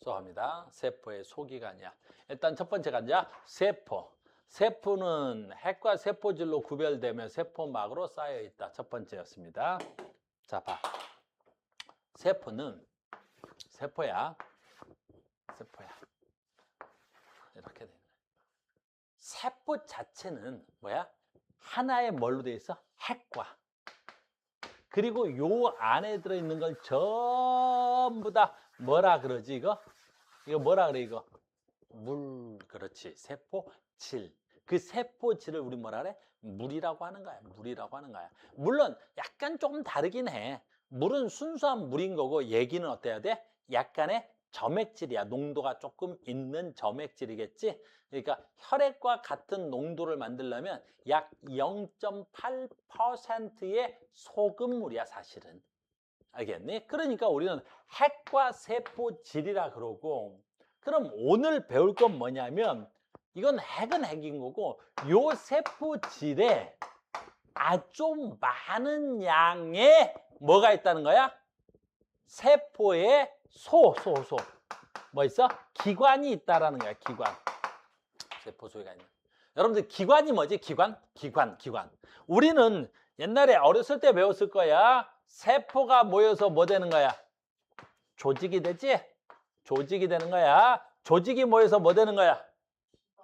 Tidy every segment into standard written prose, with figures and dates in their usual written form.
수업합니다. 세포의 소기관이야. 일단 첫 번째가 이제 세포. 세포는 핵과 세포질로 구별되며 세포막으로 쌓여 있다. 첫 번째였습니다. 자, 봐. 세포는 세포야. 이렇게 되는 거야. 세포 자체는 뭐야? 하나의 뭘로 돼 있어? 핵과. 그리고 요 안에 들어있는 걸 전부 다 뭐라 그러지 이거? 이거 뭐라 그래 이거? 물. 그렇지. 세포질. 그 세포질을 우리 뭐라 그래? 물이라고 하는 거야. 물이라고 하는 거야. 물론 약간 조금 다르긴 해. 물은 순수한 물인 거고 얘기는 어때야 돼? 약간의 점액질이야. 농도가 조금 있는 점액질이겠지? 그러니까 혈액과 같은 농도를 만들려면 약 0.8%의 소금물이야, 사실은. 알겠니? 그러니까 우리는 핵과 세포질이라 그러고, 그럼 오늘 배울 건 뭐냐면 이건 핵은 핵인 거고 요 세포질에 아주 많은 양의 뭐가 있다는 거야? 세포에 뭐 있어? 기관이 있다라는 거야. 기관. 세포 소위가 있는. 여러분들 기관이 뭐지? 기관. 우리는 옛날에 어렸을 때 배웠을 거야. 세포가 모여서 뭐 되는 거야? 조직이 되지? 조직이 되는 거야. 조직이 모여서 뭐 되는 거야?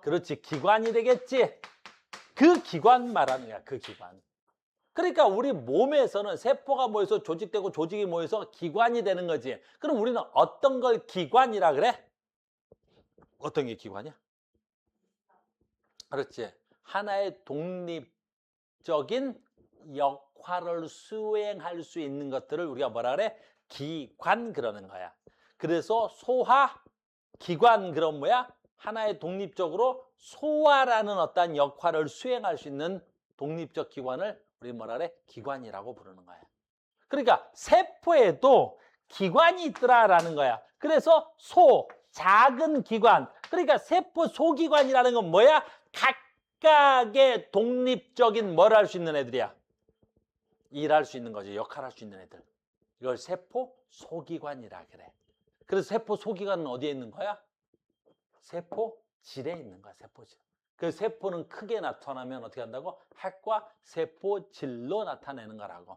그렇지. 기관이 되겠지? 그 기관 말하는 거야. 그 기관. 그러니까 우리 몸에서는 세포가 모여서 조직되고 조직이 모여서 기관이 되는 거지. 그럼 우리는 어떤 걸 기관이라 그래? 어떤 게 기관이야? 그렇지. 하나의 독립적인 역할을 수행할 수 있는 것들을 우리가 뭐라 그래? 기관 그러는 거야. 그래서 소화, 기관 그럼 뭐야? 하나의 독립적으로 소화라는 어떤 역할을 수행할 수 있는 독립적 기관을 우리 뭐라 그래? 기관이라고 부르는 거야. 그러니까 세포에도 기관이 있더라라는 거야. 그래서 작은 기관. 그러니까 세포 소기관이라는 건 뭐야? 각각의 독립적인 뭘 할 수 있는 애들이야? 일할 수 있는 거지. 역할할 수 있는 애들. 이걸 세포 소기관이라 그래. 그래서 세포 소기관은 어디에 있는 거야? 세포질에 있는 거야. 세포질. 그 세포는 크게 나타나면 어떻게 한다고? 핵과 세포질로 나타내는 거라고.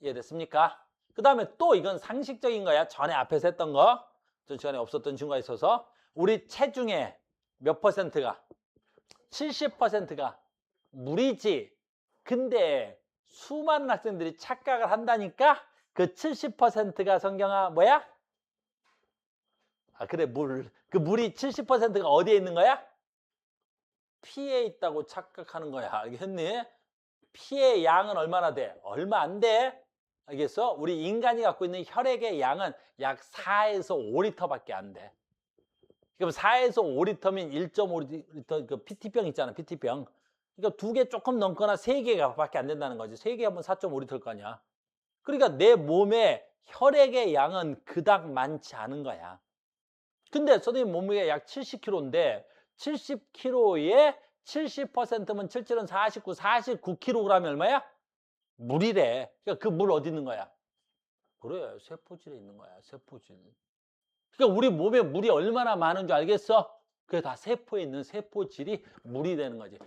이해됐습니까? 그 다음에 또 이건 상식적인 거야. 전에 앞에서 했던 거. 전 시간에 없었던 친구가 있어서 우리 체중의 몇 퍼센트가? 70%가 물이지. 근데 수많은 학생들이 착각을 한다니까? 그 70%가 성경아 뭐야? 아 그래 물. 그 물이 70%가 어디에 있는 거야? 피에 있다고 착각하는 거야. 알겠니? 피의 양은 얼마나 돼? 얼마 안 돼. 알겠어? 우리 인간이 갖고 있는 혈액의 양은 약 4에서 5리터밖에 안 돼. 그럼 4에서 5리터면 1.5리터 그 PT병 있잖아. PT병. 그러니까 2개 조금 넘거나 3개밖에 안 된다는 거지. 3개 하면 4.5리터일 거 아니야. 그러니까 내 몸에 혈액의 양은 그닥 많지 않은 거야. 근데 선생님 몸무게가 약 70kg인데 70kg에 70%면 77은 49kg이 얼마야? 물이래. 그러니까 그 물 어디 있는 거야? 그래, 세포질에 있는 거야. 세포질. 그러니까 우리 몸에 물이 얼마나 많은 줄 알겠어? 그게 다 세포에 있는 세포질이 물이 되는 거지.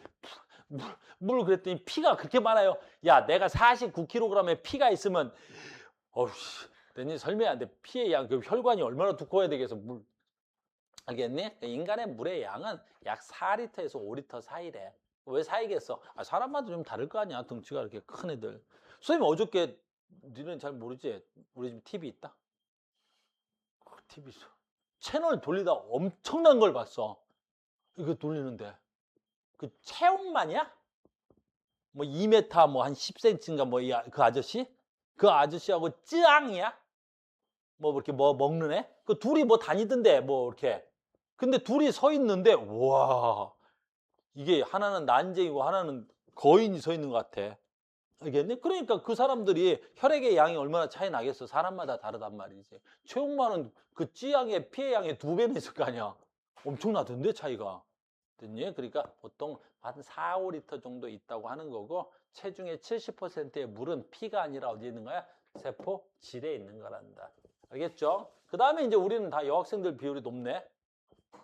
물 그랬더니 피가 그렇게 많아요. 야, 내가 49kg의 피가 있으면 어우씨, 내가 설명이 안 돼. 피의 양, 그 혈관이 얼마나 두꺼워야 되겠어. 물. 알겠니? 인간의 물의 양은 약 4리터에서 5리터 사이래. 왜 사이겠어? 아, 사람마다 좀 다를 거 아니야. 덩치가 이렇게 큰 애들. 선생님 어저께 니는 잘 모르지? 우리 집 TV 있다? TV 있어. 채널 돌리다 엄청난 걸 봤어. 이거 돌리는데 그 체육만이야? 뭐 2m 뭐 한 10cm인가 뭐 그 아저씨? 그 아저씨하고 쯔앙이야? 뭐 이렇게 뭐 먹는 애? 그 둘이 뭐 다니던데 뭐 이렇게. 근데 둘이 서 있는데 와 이게 하나는 난쟁이고 하나는 거인이 서 있는 것 같아. 알겠니? 그러니까 그 사람들이 혈액의 양이 얼마나 차이 나겠어. 사람마다 다르단 말이지. 최홍만은 그 찌양의 피의 양의 2배는 있을 거 아니야. 엄청나던데 차이가. 됐니? 그러니까 보통 한 4, 5리터 정도 있다고 하는 거고 체중의 70%의 물은 피가 아니라 어디에 있는 거야? 세포질에 있는 거란다. 알겠죠? 그 다음에 이제 우리는 다 여학생들 비율이 높네.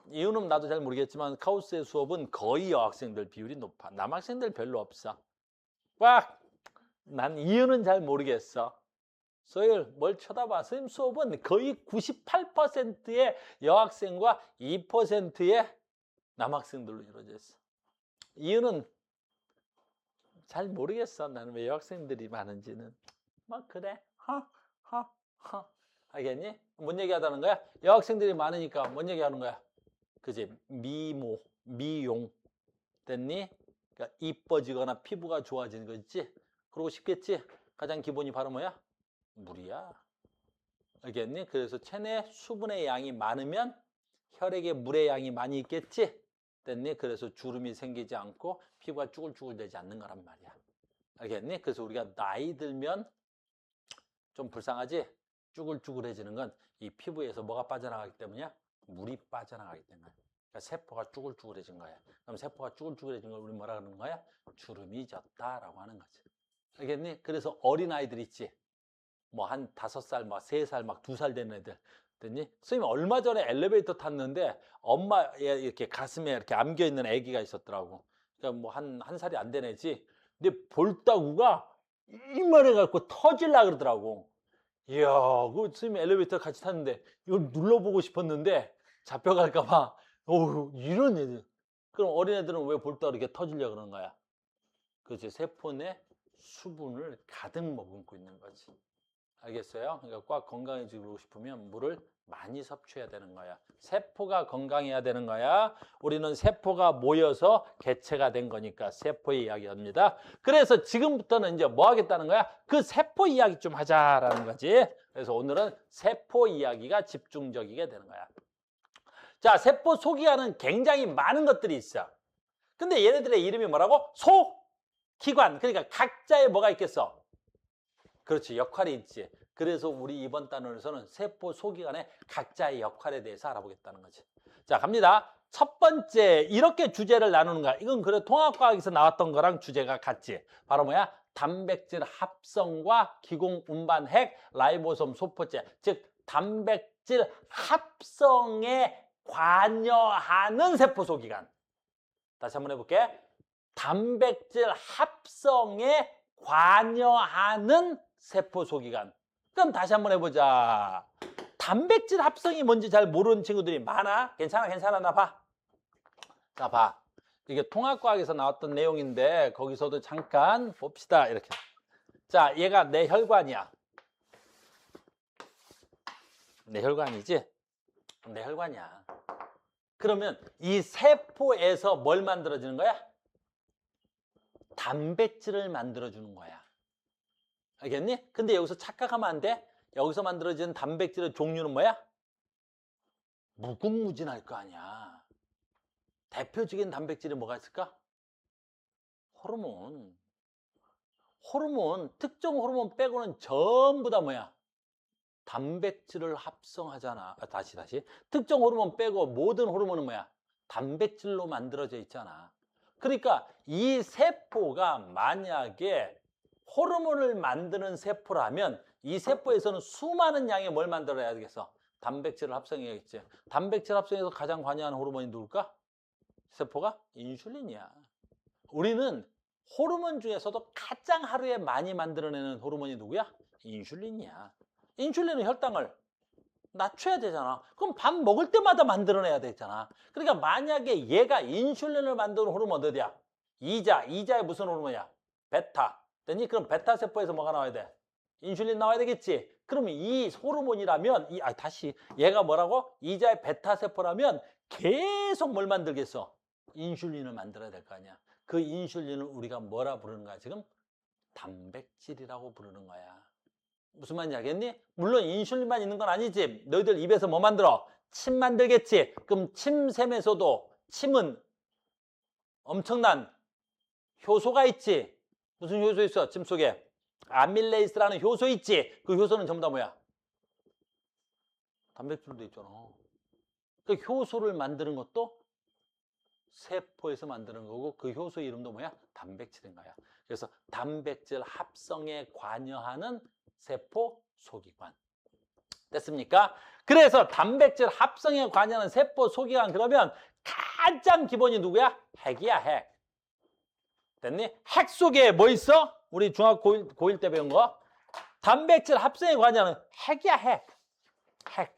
이유는 나도 잘 모르겠지만 카우스의 수업은 거의 여학생들 비율이 높아. 남학생들 별로 없어. 꽉! 난 이유는 잘 모르겠어. 소율 뭘 쳐다봐. 선생님 수업은 거의 98%의 여학생과 2%의 남학생들로 이루어져 있어. 이유는 잘 모르겠어. 나는 왜 여학생들이 많은지는. 막 그래. 알겠니? 뭔 얘기하다는 거야? 여학생들이 많으니까 뭔 얘기하는 거야? 그지? 미모, 미용 됐니? 그러니까 이뻐지거나 피부가 좋아지는 거 있지? 그러고 싶겠지? 가장 기본이 바로 뭐야? 물이야. 알겠니? 그래서 체내 수분의 양이 많으면 혈액에 물의 양이 많이 있겠지? 됐니? 그래서 주름이 생기지 않고 피부가 쭈글쭈글 되지 않는 거란 말이야. 알겠니? 그래서 우리가 나이 들면 좀 불쌍하지? 쭈글쭈글해지는 건 이 피부에서 뭐가 빠져나가기 때문이야? 물이 빠져나가기 때문에. 그러니까 세포가 쭈글쭈글해진 거야. 그럼 세포가 쭈글쭈글해진 걸 우리 뭐라 그러는 거야? 주름이 졌다라고 하는 거지. 알겠니? 그래서 어린아이들 있지? 뭐 한 5살, 막 3살, 막 2살 된 애들. 됐니? 선생님 얼마 전에 엘리베이터 탔는데 엄마 이렇게 가슴에 이렇게 안겨 있는 아기가 있었더라고. 그러니까 뭐 한 살이 안 된 애지. 근데 볼따구가 이만해 갖고 터질라 그러더라고. 이야, 그 선생님 엘리베이터 같이 탔는데 이걸 눌러보고 싶었는데 잡혀갈까봐. 어우, 이런 애들. 그럼 어린애들은 왜 볼따구 이렇게 터지려 그러는 거야? 그렇지. 세포 내 수분을 가득 머금고 있는 거지. 알겠어요? 그러니까 꽉 건강해지고 싶으면 물을 많이 섭취해야 되는 거야. 세포가 건강해야 되는 거야. 우리는 세포가 모여서 개체가 된 거니까 세포의 이야기합니다. 그래서 지금부터는 이제 뭐 하겠다는 거야? 그 세포 이야기 좀 하자라는 거지. 그래서 오늘은 세포 이야기가 집중적이게 되는 거야. 자, 세포 소기관은 굉장히 많은 것들이 있어. 근데 얘네들의 이름이 뭐라고? 소기관. 그러니까 각자의 뭐가 있겠어? 그렇지, 역할이 있지. 그래서 우리 이번 단원에서는 세포 소기관의 각자의 역할에 대해서 알아보겠다는 거지. 자, 갑니다. 첫 번째, 이렇게 주제를 나누는 거야. 이건 그래 통합과학에서 나왔던 거랑 주제가 같지. 바로 뭐야? 단백질 합성과 기공 운반 핵 라이보솜 소포체. 즉 단백질 합성에 관여하는 세포 소기관. 다시 한번 해볼게. 단백질 합성에 관여하는 세포 소기관. 그럼 다시 한번 해보자. 단백질 합성이 뭔지 잘 모르는 친구들이 많아. 괜찮아. 나 봐. 자, 봐. 이게 통합과학에서 나왔던 내용인데 거기서도 잠깐 봅시다. 이렇게. 자, 얘가 내 혈관이야. 내 혈관이지? 내 혈관이야. 그러면 이 세포에서 뭘 만들어지는 거야? 단백질을 만들어주는 거야. 알겠니? 근데 여기서 착각하면 안 돼. 여기서 만들어지는 단백질의 종류는 뭐야? 무궁무진할 거 아니야. 대표적인 단백질이 뭐가 있을까? 호르몬. 특정 호르몬 빼고는 전부 다 뭐야? 단백질을 합성하잖아. 다시. 특정 호르몬 빼고 모든 호르몬은 뭐야? 단백질로 만들어져 있잖아. 그러니까 이 세포가 만약에 호르몬을 만드는 세포라면 이 세포에서는 수많은 양의 뭘 만들어야 되겠어? 단백질을 합성해야겠지. 단백질 합성에서 가장 관여하는 호르몬이 누굴까? 세포가 인슐린이야. 우리는 호르몬 중에서도 가장 하루에 많이 만들어내는 호르몬이 누구야? 인슐린이야. 인슐린은 혈당을 낮춰야 되잖아. 그럼 밥 먹을 때마다 만들어내야 되잖아. 그러니까 만약에 얘가 인슐린을 만드는 호르몬 어디야? 이자의 무슨 호르몬이야? 베타. 됐니? 그럼 베타 세포에서 뭐가 나와야 돼? 인슐린 나와야 되겠지. 그러면 이 호르몬이라면 얘가 뭐라고? 이자의 베타 세포라면 계속 뭘 만들겠어? 인슐린을 만들어야 될 거 아니야. 그 인슐린을 우리가 뭐라 부르는 거야? 지금 단백질이라고 부르는 거야. 무슨 말인지 알겠니? 물론 인슐린만 있는 건 아니지. 너희들 입에서 뭐 만들어? 침 만들겠지. 그럼 침샘에서도 침은 엄청난 효소가 있지. 무슨 효소 있어? 침 속에 아밀레이스라는 효소 있지. 그 효소는 전부 다 뭐야? 단백질도 있잖아. 그 효소를 만드는 것도 세포에서 만드는 거고 그 효소 이름도 뭐야? 단백질인 거야. 그래서 단백질 합성에 관여하는 세포 소기관. 됐습니까? 그래서 단백질 합성에 관여하는 세포 소기관 그러면 가장 기본이 누구야? 핵이야, 핵. 됐니? 핵 속에 뭐 있어? 우리 중학교 고1 때 배운 거. 단백질 합성에 관여하는 핵이야, 핵. 핵.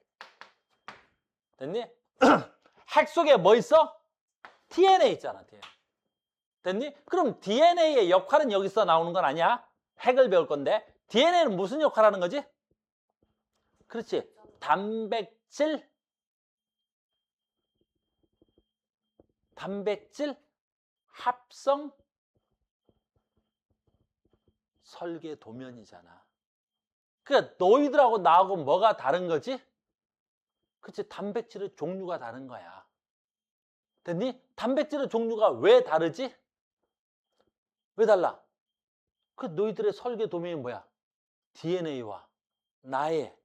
됐니? 핵 속에 뭐 있어? DNA 있잖아, DNA. 됐니? 그럼 DNA의 역할은 여기서 나오는 건 아니야? 핵을 배울 건데. DNA는 무슨 역할 하는 거지? 그렇지. 단백질 합성 설계 도면이잖아. 그러니까 너희들하고 나하고 뭐가 다른 거지? 그치, 단백질의 종류가 다른 거야. 됐니? 단백질의 종류가 왜 다르지? 왜 달라? 그 너희들의 설계 도면이 뭐야? DNA와 나의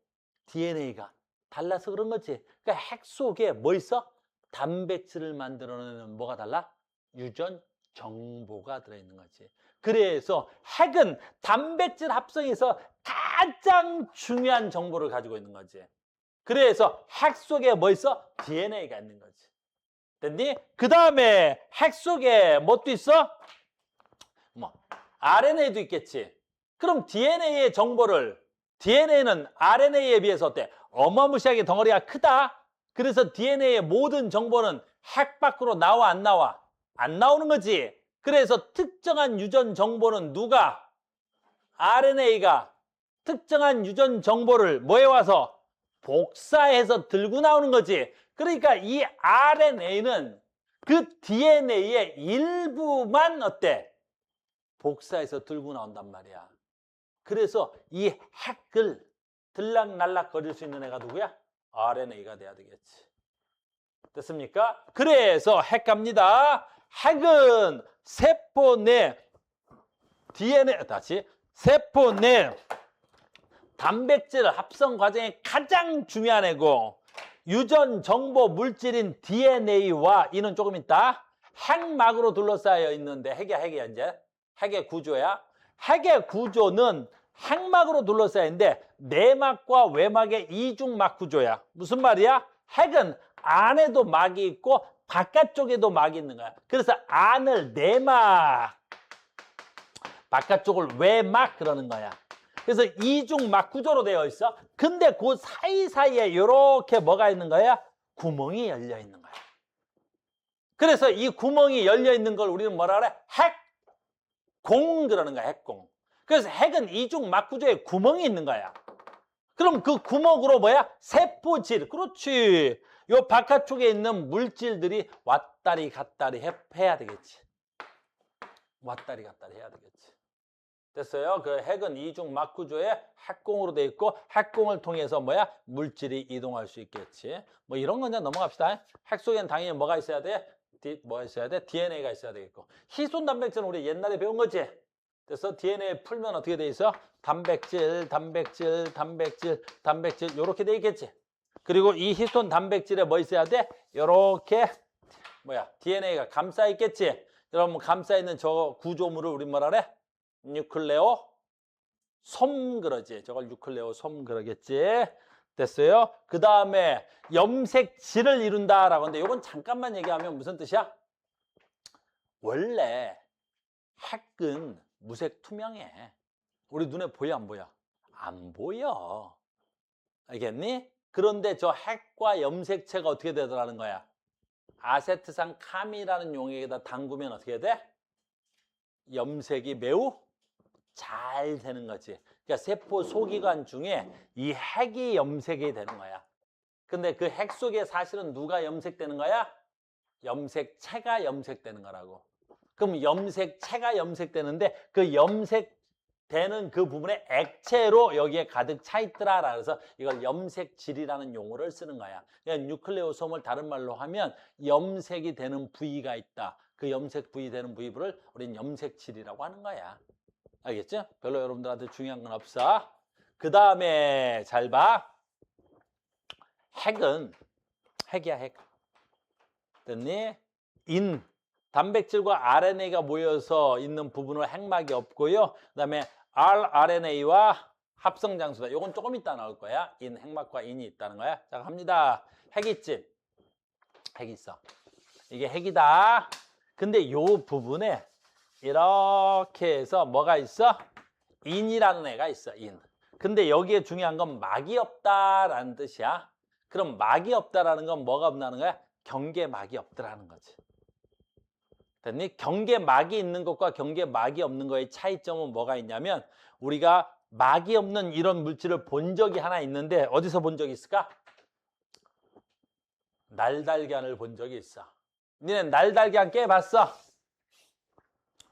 DNA가 달라서 그런 거지. 그러니까 핵 속에 뭐 있어? 단백질을 만들어내는 뭐가 달라? 유전 정보가 들어있는 거지. 그래서 핵은 단백질 합성에서 가장 중요한 정보를 가지고 있는 거지. 그래서 핵 속에 뭐 있어? DNA가 있는 거지. 됐니? 그 다음에 핵 속에 뭣도 있어? 뭐 RNA도 있겠지. 그럼 DNA의 정보를 DNA는 RNA에 비해서 어때? 어마무시하게 덩어리가 크다. 그래서 DNA의 모든 정보는 핵 밖으로 나와 안 나와? 안 나오는 거지. 그래서 특정한 유전 정보는 누가? RNA가 특정한 유전 정보를 뭐해 와서? 복사해서 들고 나오는 거지. 그러니까 이 RNA는 그 DNA의 일부만 어때? 복사해서 들고 나온단 말이야. 그래서 이 핵을 들락날락 거릴 수 있는 애가 누구야? RNA가 돼야 되겠지. 됐습니까? 그래서 핵 갑니다. 핵은 세포 내 DNA, 다시 세포 내 단백질 합성 과정에 가장 중요한 애고 유전 정보 물질인 DNA와 이는 조금 있다. 핵막으로 둘러싸여 있는데 핵이야 이제. 핵의 구조야. 핵의 구조는 핵막으로 둘러싸여 있는데 내막과 외막의 이중막 구조야. 무슨 말이야? 핵은 안에도 막이 있고 바깥쪽에도 막이 있는 거야. 그래서 안을 내막, 바깥쪽을 외막 그러는 거야. 그래서 이중막 구조로 되어 있어. 근데 그 사이사이에 이렇게 뭐가 있는 거야? 구멍이 열려 있는 거야. 그래서 이 구멍이 열려 있는 걸 우리는 뭐라 그래? 핵공 그러는 거야, 핵공. 그래서 핵은 이중막 구조에 구멍이 있는 거야. 그럼 그 구멍으로 뭐야? 세포질. 그렇지. 요 바깥쪽에 있는 물질들이 왔다리 갔다리 해야 되겠지. 왔다리 갔다리 해야 되겠지. 됐어요? 그 핵은 이중막 구조에 핵공으로 돼 있고 핵공을 통해서 뭐야? 물질이 이동할 수 있겠지. 뭐 이런 건 그냥 넘어갑시다. 핵 속에는 당연히 뭐가 있어야 돼? 뭐가 있어야 돼? DNA가 있어야 되겠고. 희손 단백질은 우리 옛날에 배운 거지. 그래서 DNA 풀면 어떻게 돼 있어? 단백질 요렇게 돼 있겠지. 그리고 이 히스톤 단백질에 뭐 있어야 돼? 요렇게 뭐야? DNA가 감싸 있겠지. 여러분 감싸 있는 저 구조물을 우리 뭐라 그래? 뉴클레오 솜 그러지. 저걸 뉴클레오 솜 그러겠지. 됐어요? 그 다음에 염색질을 이룬다라고 하는데 이건 잠깐만 얘기하면 무슨 뜻이야? 원래 핵은 무색 투명해. 우리 눈에 보여 안 보여? 안 보여. 알겠니? 그런데 저 핵과 염색체가 어떻게 되더라는 거야? 아세트산 캄이라는 용액에다 담그면 어떻게 돼? 염색이 매우 잘 되는 거지. 그러니까 세포 소기관 중에 이 핵이 염색이 되는 거야. 근데 그 핵 속에 사실은 누가 염색되는 거야? 염색체가 염색되는 거라고. 그럼 염색체가 염색되는데 그 염색되는 그 부분에 액체로 여기에 가득 차 있더라. 그래서 이걸 염색질이라는 용어를 쓰는 거야. 그러니까 뉴클레오솜을 다른 말로 하면 염색이 되는 부위가 있다. 그 염색 부위 되는 부위를 우리는 염색질이라고 하는 거야. 알겠죠? 별로 여러분들한테 중요한 건 없어. 그 다음에 잘 봐. 핵이야, 핵. 됐니? 단백질과 RNA가 모여서 있는 부분은 핵막이 없고요. 그 다음에 rRNA와 합성 장수다. 요건 조금 이따 나올 거야. 인, 핵막과 인이 있다는 거야. 자, 갑니다. 핵 있지? 핵 있어. 이게 핵이다. 근데 요 부분에 이렇게 해서 뭐가 있어? 인이라는 애가 있어. 인. 근데 여기에 중요한 건 막이 없다라는 뜻이야. 그럼 막이 없다라는 건 뭐가 없다는 거야? 경계막이 없더라는 거지. 됐니? 경계막이 있는 것과 경계막이 없는 거의 차이점은 뭐가 있냐면 우리가 막이 없는 이런 물질을 본 적이 하나 있는데 어디서 본 적이 있을까? 날달걀을 본 적이 있어. 니네 날달걀 깨봤어?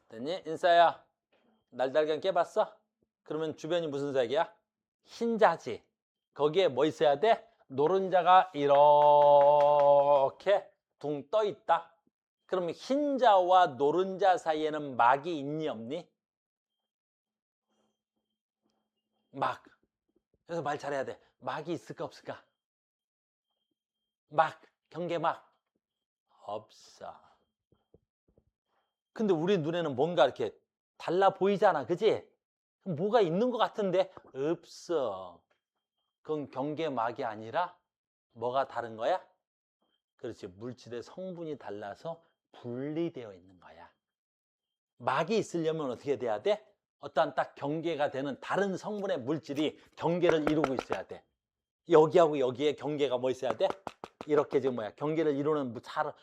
됐니? 인싸야, 날달걀 깨봤어? 그러면 주변이 무슨 색이야? 흰자지. 거기에 뭐 있어야 돼? 노른자가 이렇게 둥 떠 있다. 그럼 흰자와 노른자 사이에는 막이 있니 없니? 막. 그래서 말 잘해야 돼. 막이 있을까 없을까? 막. 경계막. 없어. 근데 우리 눈에는 뭔가 이렇게 달라 보이잖아. 그지? 뭐가 있는 것 같은데 없어. 그건 경계막이 아니라 뭐가 다른 거야? 그렇지. 물질의 성분이 달라서 분리되어 있는 거야. 막이 있으려면 어떻게 돼야 돼? 어떠한 딱 경계가 되는 다른 성분의 물질이 경계를 이루고 있어야 돼. 여기하고 여기에 경계가 뭐 있어야 돼? 이렇게 지금 뭐야? 경계를 이루는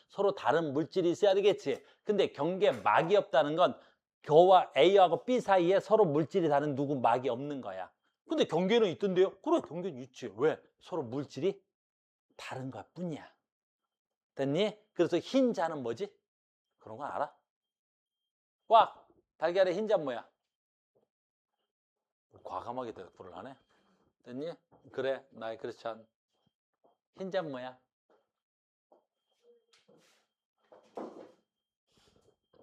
서로 다른 물질이 있어야 되겠지. 근데 경계막이 없다는 건 교와 A하고 B 사이에 서로 물질이 다른 누구 막이 없는 거야. 근데 경계는 있던데요? 그래, 경계는 있지. 왜? 서로 물질이 다른 것 뿐이야. 됐니? 그래서 흰자는 뭐지? 그런 거 알아? 꽉! 달걀의 흰자 뭐야? 과감하게 대답을 하네. 됐니? 그래, 나의 크리스찬. 흰자 뭐야?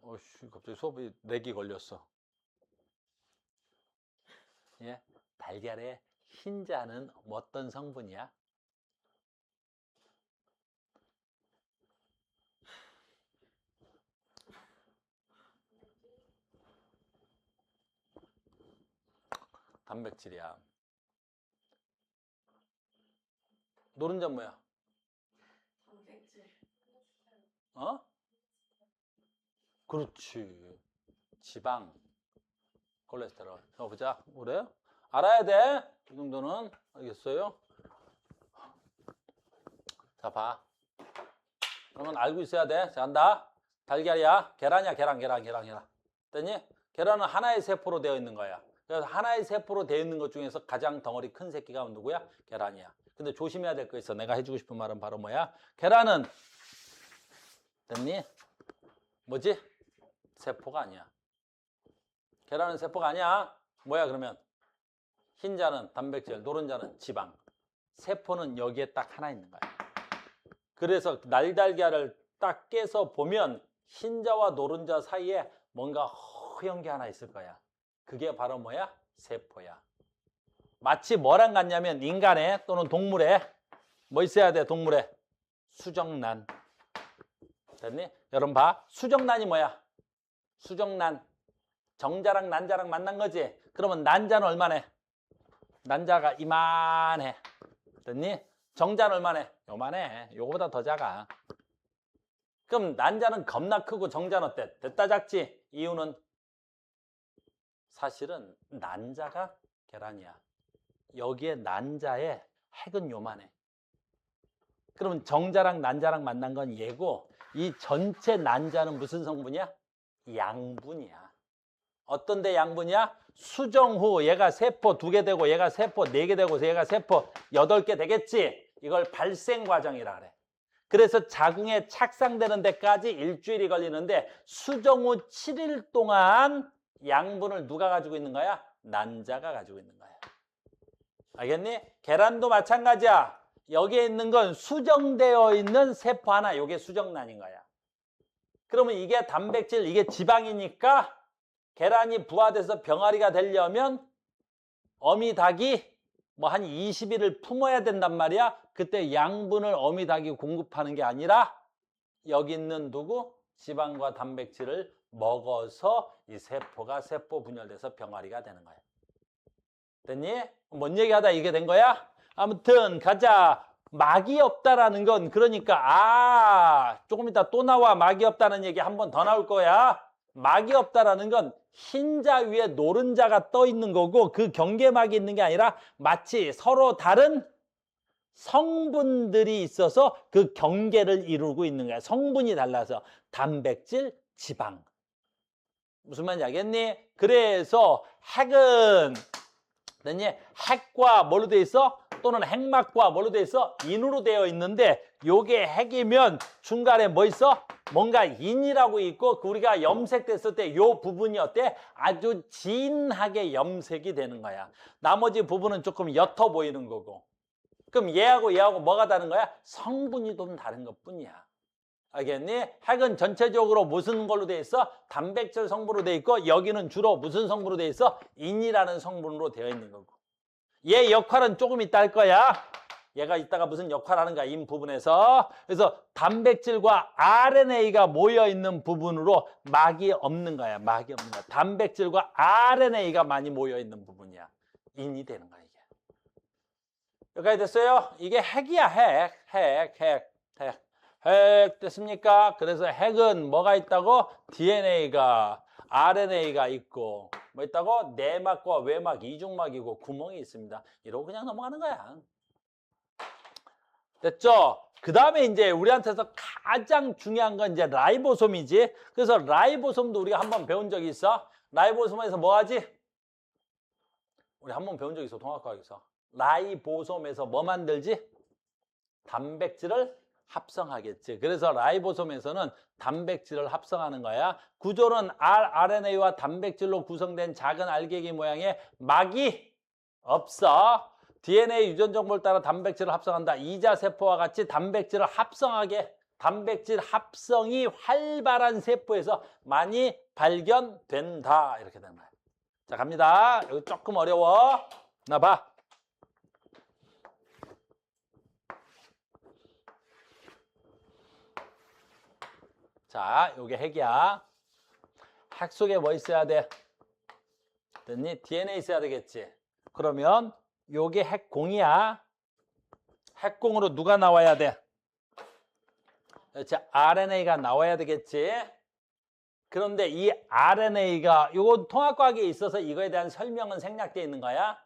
어씨, 갑자기 수업이 렉이 걸렸어. 예? 달걀의 흰자는 어떤 성분이야? 단백질이야. 노른자 뭐야? 단백질. 어? 그렇지. 지방, 콜레스테롤. 보자. 그래? 알아야 돼. 이 정도는. 알겠어요? 자, 봐. 그러면 알고 있어야 돼. 자, 간다. 달걀이야. 계란이야. 계란. 됐니? 계란은 하나의 세포로 되어 있는 거야. 그래서 하나의 세포로 되어 있는 것 중에서 가장 덩어리 큰 새끼가 누구야? 계란이야. 근데 조심해야 될 거 있어. 내가 해주고 싶은 말은 바로 뭐야? 계란은 됐니? 뭐지? 세포가 아니야. 계란은 세포가 아니야. 뭐야 그러면? 흰자는 단백질, 노른자는 지방. 세포는 여기에 딱 하나 있는 거야. 그래서 날달걀을 딱 깨서 보면 흰자와 노른자 사이에 뭔가 허연 게 하나 있을 거야. 그게 바로 뭐야? 세포야. 마치 뭐랑 같냐면 인간에 또는 동물에 뭐 있어야 돼? 동물에 수정란. 됐니? 여러분 봐. 수정란이 뭐야? 수정란. 정자랑 난자랑 만난 거지? 그러면 난자는 얼마네? 난자가 이만해. 됐니? 정자는 얼마네? 요만해. 요거보다 더 작아. 그럼 난자는 겁나 크고 정자는 어때? 됐다 작지? 이유는 사실은 난자가 계란이야. 여기에 난자의 핵은 요만해. 그러면 정자랑 난자랑 만난 건 얘고 이 전체 난자는 무슨 성분이야? 양분이야. 어떤 데 양분이야? 수정 후 얘가 세포 2개 되고 얘가 세포 4개 되고 얘가 세포 8개 되겠지? 이걸 발생 과정이라 그래. 그래서 자궁에 착상되는 데까지 일주일이 걸리는데 수정 후 7일 동안 양분을 누가 가지고 있는 거야? 난자가 가지고 있는 거야. 알겠니? 계란도 마찬가지야. 여기에 있는 건 수정되어 있는 세포 하나. 이게 수정란인 거야. 그러면 이게 단백질, 이게 지방이니까 계란이 부화돼서 병아리가 되려면 어미 닭이 뭐 한 20일을 품어야 된단 말이야. 그때 양분을 어미 닭이 공급하는 게 아니라 여기 있는 누구? 지방과 단백질을 먹어서 이 세포가 세포 분열돼서 병아리가 되는 거야. 됐니? 뭔 얘기하다 이게 된 거야? 아무튼 가자. 막이 없다라는 건 그러니까 조금 이따 또 나와. 막이 없다는 얘기 한 번 더 나올 거야. 막이 없다라는 건 흰자 위에 노른자가 떠 있는 거고 그 경계막이 있는 게 아니라 마치 서로 다른 성분들이 있어서 그 경계를 이루고 있는 거야. 성분이 달라서 단백질, 지방. 무슨 말인지 알겠니? 그래서 핵은 됐니? 핵과 뭘로 돼 있어? 또는 핵막과 뭘로 돼 있어? 인으로 되어 있는데 요게 핵이면 중간에 뭐 있어? 뭔가 인이라고 있고 우리가 염색됐을 때 요 부분이 어때? 아주 진하게 염색이 되는 거야. 나머지 부분은 조금 옅어 보이는 거고. 그럼 얘하고 뭐가 다른 거야? 성분이 좀 다른 것뿐이야. 알겠니? 핵은 전체적으로 무슨 걸로 돼 있어? 단백질 성분으로 돼 있고 여기는 주로 무슨 성분으로 돼 있어? 인이라는 성분으로 되어 있는 거고. 얘 역할은 조금 이따 할 거야. 얘가 이따가 무슨 역할을 하는가 인 부분에서. 그래서 단백질과 RNA가 모여 있는 부분으로 막이 없는 거야. 막이 없는 거야. 단백질과 RNA가 많이 모여 있는 부분이야. 인이 되는 거야 이게. 여기까지 됐어요? 이게 핵이야. 핵 됐습니까? 그래서 핵은 뭐가 있다고? DNA가, RNA가 있고 뭐 있다고? 내막과 외막, 이중막이고 구멍이 있습니다. 이러고 그냥 넘어가는 거야. 됐죠? 그 다음에 이제 우리한테서 가장 중요한 건 이제 라이보솜이지. 그래서 라이보솜도 우리가 한번 배운 적이 있어. 라이보솜에서 뭐 하지? 우리 한번 배운 적이 있어. 통합과학에서. 라이보솜에서 뭐 만들지? 단백질을 합성하겠지. 그래서 라이보솜에서는 단백질을 합성하는 거야. 구조는 RNA와 단백질로 구성된 작은 알갱이 모양의 막이 없어. DNA 유전 정보를 따라 단백질을 합성한다. 이자세포와 같이 단백질을 합성하게, 단백질 합성이 활발한 세포에서 많이 발견된다. 이렇게 되는 거야. 자, 갑니다. 여기 조금 어려워. 나 봐. 자, 요게 핵이야. 핵 속에 뭐 있어야 돼? 됐니? DNA 있어야 되겠지. 그러면 요게 핵공이야. 핵공으로 누가 나와야 돼? 그렇지. RNA가 나와야 되겠지. 그런데 이 RNA가 요거 통합과학에 있어서 이거에 대한 설명은 생략되어 있는 거야.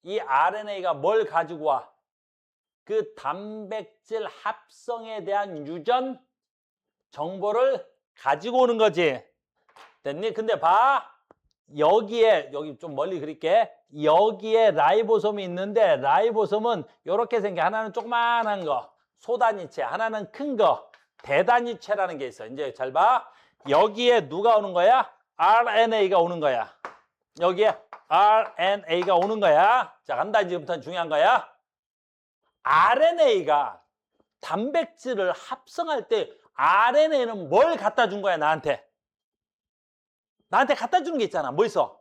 이 RNA가 뭘 가지고 와? 그 단백질 합성에 대한 유전 정보를 가지고 오는 거지. 됐니? 근데 봐. 여기 좀 멀리 그릴게. 여기에 라이보솜이 있는데 라이보솜은 이렇게 생겨. 하나는 조그만한 거, 소단위체. 하나는 큰 거, 대단위체라는 게 있어. 이제 잘 봐. 여기에 누가 오는 거야? RNA가 오는 거야. 여기에 RNA가 오는 거야. 자, 간다. 이제부터는 중요한 거야. RNA가 단백질을 합성할 때 RNA는 뭘 갖다 준 거야, 나한테? 나한테 갖다 주는 게 있잖아. 뭐 있어?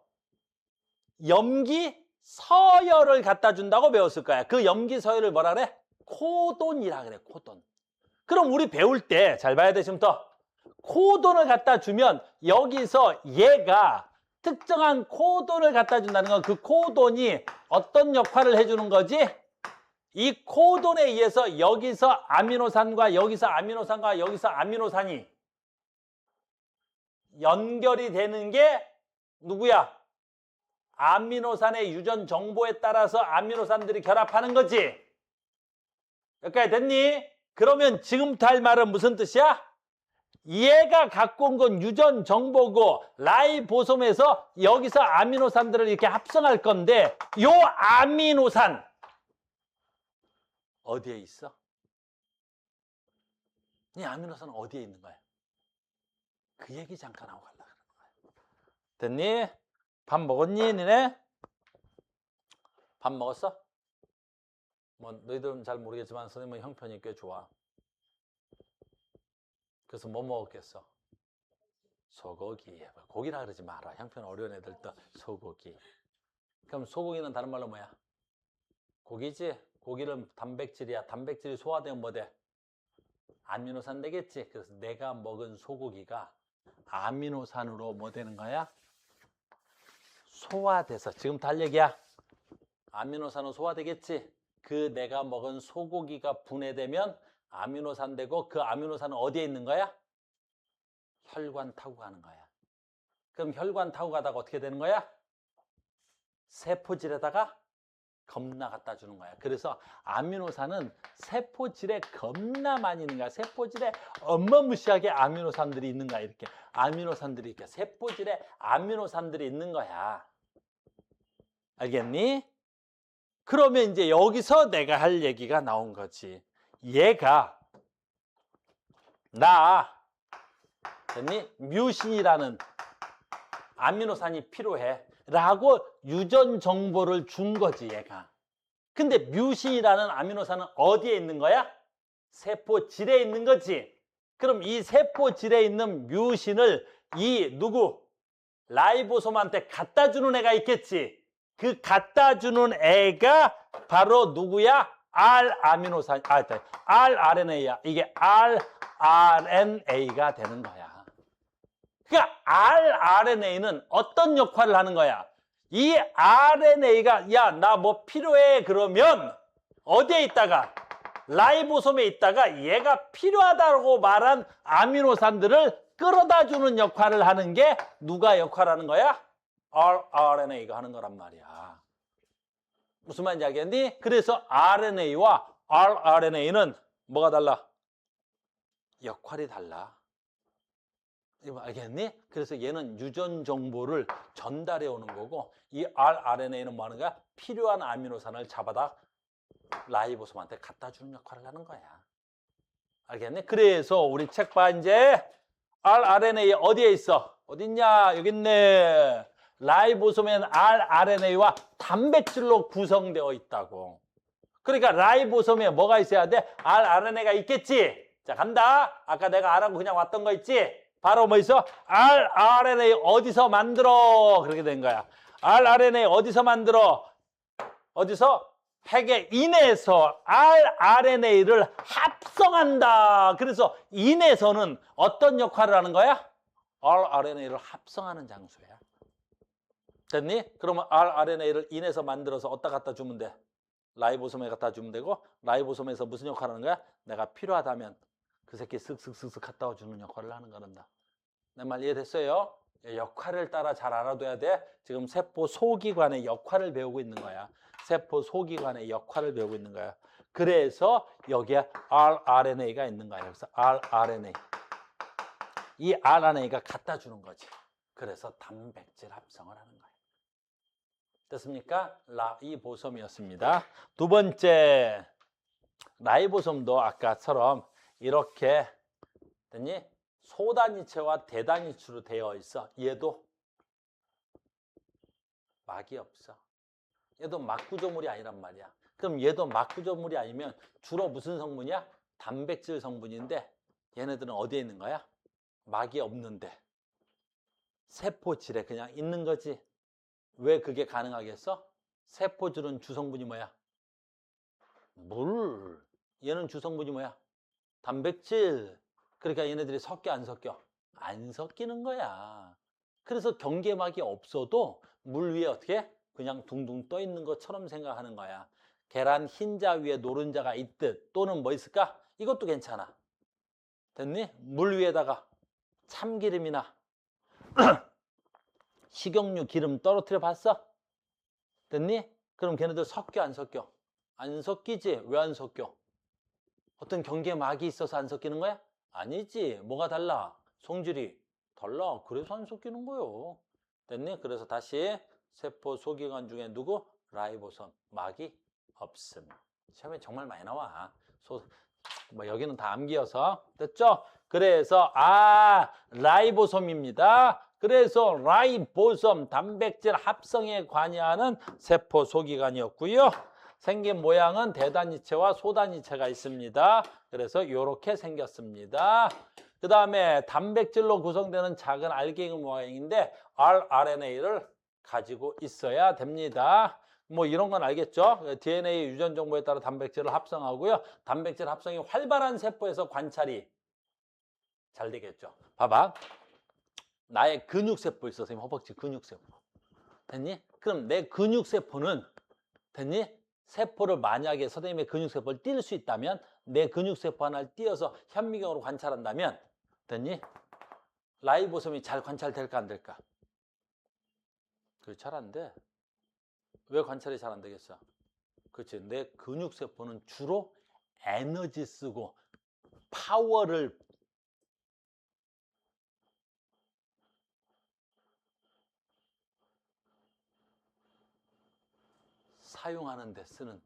염기 서열을 갖다 준다고 배웠을 거야. 그 염기 서열을 뭐라 그래? 코돈이라 그래, 코돈. 그럼 우리 배울 때, 잘 봐야 돼, 지금부터. 코돈을 갖다 주면 여기서 얘가 특정한 코돈을 갖다 준다는 건 그 코돈이 어떤 역할을 해주는 거지? 이 코돈에 의해서 여기서 아미노산과 여기서 아미노산과 여기서 아미노산이 연결이 되는 게 누구야? 아미노산의 유전 정보에 따라서 아미노산들이 결합하는 거지. 여기까지 됐니? 그러면 지금부터 할 말은 무슨 뜻이야? 얘가 갖고 온 건 유전 정보고 라이보솜에서 여기서 아미노산들을 이렇게 합성할 건데 요 아미노산 어디에 있어? 이 아미노산은 어디에 있는 거야? 그 얘기 잠깐 하고 가려고 그러는 거야. 됐니? 밥 먹었니, 니네? 밥 먹었어? 뭐 너희들은 잘 모르겠지만 선생님은 형편이 꽤 좋아. 그래서 뭐 먹었겠어? 소고기. 고기라 그러지 마라. 형편 어려운 애들도 소고기. 그럼 소고기는 다른 말로 뭐야? 고기지? 고기는 단백질이야. 단백질이 소화되면 뭐 돼? 아미노산 되겠지? 그래서 내가 먹은 소고기가 아미노산으로 뭐 되는 거야? 소화돼서. 지금 다 할 얘기야. 아미노산은 소화되겠지. 그 내가 먹은 소고기가 분해되면 아미노산 되고 그 아미노산은 어디에 있는 거야? 혈관 타고 가는 거야. 그럼 혈관 타고 가다가 어떻게 되는 거야? 세포질에다가 겁나 갖다 주는 거야. 그래서 아미노산은 세포질에 겁나 많이 있는 거야. 세포질에 어마무시하게 아미노산들이 있는 거야. 이렇게 아미노산들이 이렇게 세포질에 아미노산들이 있는 거야. 알겠니? 그러면 이제 여기서 내가 할 얘기가 나온 거지. 얘가 나 됐니? 뮤신이라는 아미노산이 필요해 라고 유전 정보를 준 거지 얘가. 근데 뮤신이라는 아미노산은 어디에 있는 거야? 세포질에 있는 거지. 그럼 이 세포질에 있는 뮤신을 이 누구? 라이보솜한테 갖다 주는 애가 있겠지. 그 갖다 주는 애가 바로 누구야? R아미노산, rRNA야. 이게 rRNA가 되는 거야. 그러니까 rRNA는 어떤 역할을 하는 거야? 이 RNA가 야, 나 뭐 필요해 그러면 어디에 있다가? 라이보솜에 있다가 얘가 필요하다고 말한 아미노산들을 끌어다 주는 역할을 하는 게 누가 역할하는 거야? rRNA가 하는 거란 말이야. 무슨 말인지 알겠니? 그래서 RNA와 rRNA는 뭐가 달라? 역할이 달라. 이거 알겠니? 그래서 얘는 유전 정보를 전달해 오는 거고 이 rRNA는 뭐 하는 거야? 필요한 아미노산을 잡아다 라이보솜한테 갖다 주는 역할을 하는 거야. 알겠니? 그래서 우리 책 봐 이제 rRNA 어디에 있어? 어디 있냐? 여기 있네. 라이보솜에는 rRNA와 단백질로 구성되어 있다고. 그러니까 라이보솜에 뭐가 있어야 돼? rRNA가 있겠지? 자, 간다. 아까 내가 R하고 그냥 왔던 거 있지? 바로 뭐 있어? rRNA 어디서 만들어? 그렇게 된 거야. rRNA 어디서 만들어? 어디서? 핵의 인에서 rRNA를 합성한다. 그래서 인에서는 어떤 역할을 하는 거야? rRNA를 합성하는 장소야. 됐니? 그러면 rRNA를 인에서 만들어서 어디다 갖다 주면 돼? 라이보솜에 갖다 주면 되고 라이보솜에서 무슨 역할을 하는 거야? 내가 필요하다면 그 새끼 쓱쓱쓱쓱 갖다 주는 역할을 하는 거란다. 내 말 이해됐어요? 역할을 따라 잘 알아둬야 돼. 지금 세포 소기관의 역할을 배우고 있는 거야. 세포 소기관의 역할을 배우고 있는 거야. 그래서 여기에 rRNA가 있는 거야. 그래서 rRNA. 이 rRNA가 갖다 주는 거지. 그래서 단백질 합성을 하는 거야. 됐습니까? 라이보솜이었습니다. 두 번째, 라이보솜도 아까처럼 이렇게 됐니? 소단위체와 대단위체로 되어 있어. 얘도 막이 없어. 얘도 막구조물이 아니란 말이야. 그럼 얘도 막구조물이 아니면 주로 무슨 성분이야? 단백질 성분인데 얘네들은 어디에 있는 거야? 막이 없는데 세포질에 그냥 있는 거지. 왜 그게 가능하겠어? 세포질은 주성분이 뭐야? 물. 얘는 주성분이 뭐야? 단백질. 그러니까 얘네들이 섞여 안 섞여? 안 섞이는 거야. 그래서 경계막이 없어도 물 위에 어떻게? 그냥 둥둥 떠 있는 것처럼 생각하는 거야. 계란 흰자 위에 노른자가 있듯 또는 뭐 있을까? 이것도 괜찮아. 됐니? 물 위에다가 참기름이나 식용유 기름 떨어뜨려 봤어? 됐니? 그럼 걔네들 섞여 안 섞여? 안 섞이지? 왜 안 섞여? 어떤 경계막이 있어서 안 섞이는 거야? 아니지. 뭐가 달라? 성질이 달라. 그래서 안 섞이는 거요. 됐니? 그래서 다시 세포 소기관 중에 누구? 라이보솜. 막이 없음. 시험에 정말 많이 나와. 뭐 여기는 다 암기여서. 됐죠? 그래서 라이보솜입니다. 그래서 라이보솜 단백질 합성에 관여하는 세포 소기관이었고요. 생긴 모양은 대단위체와 소단위체가 있습니다. 그래서 이렇게 생겼습니다. 그 다음에 단백질로 구성되는 작은 알갱이 모양인데 rRNA를 가지고 있어야 됩니다. 뭐 이런 건 알겠죠? DNA 유전 정보에 따라 단백질을 합성하고요. 단백질 합성이 활발한 세포에서 관찰이 잘 되겠죠. 봐봐. 나의 근육세포 있어. 선생님 허벅지 근육세포. 됐니? 그럼 내 근육세포는 됐니? 세포를 만약에 선생님의 근육세포를 띄울 수 있다면 내 근육세포 하나를 띄어서 현미경으로 관찰한다면 됐니? 라이보솜이 잘 관찰될까 안 될까? 그게 잘 안 돼. 왜 관찰이 잘 안 되겠어? 그렇지. 내 근육세포는 주로 에너지 쓰고 파워를 사용하는 데 쓰는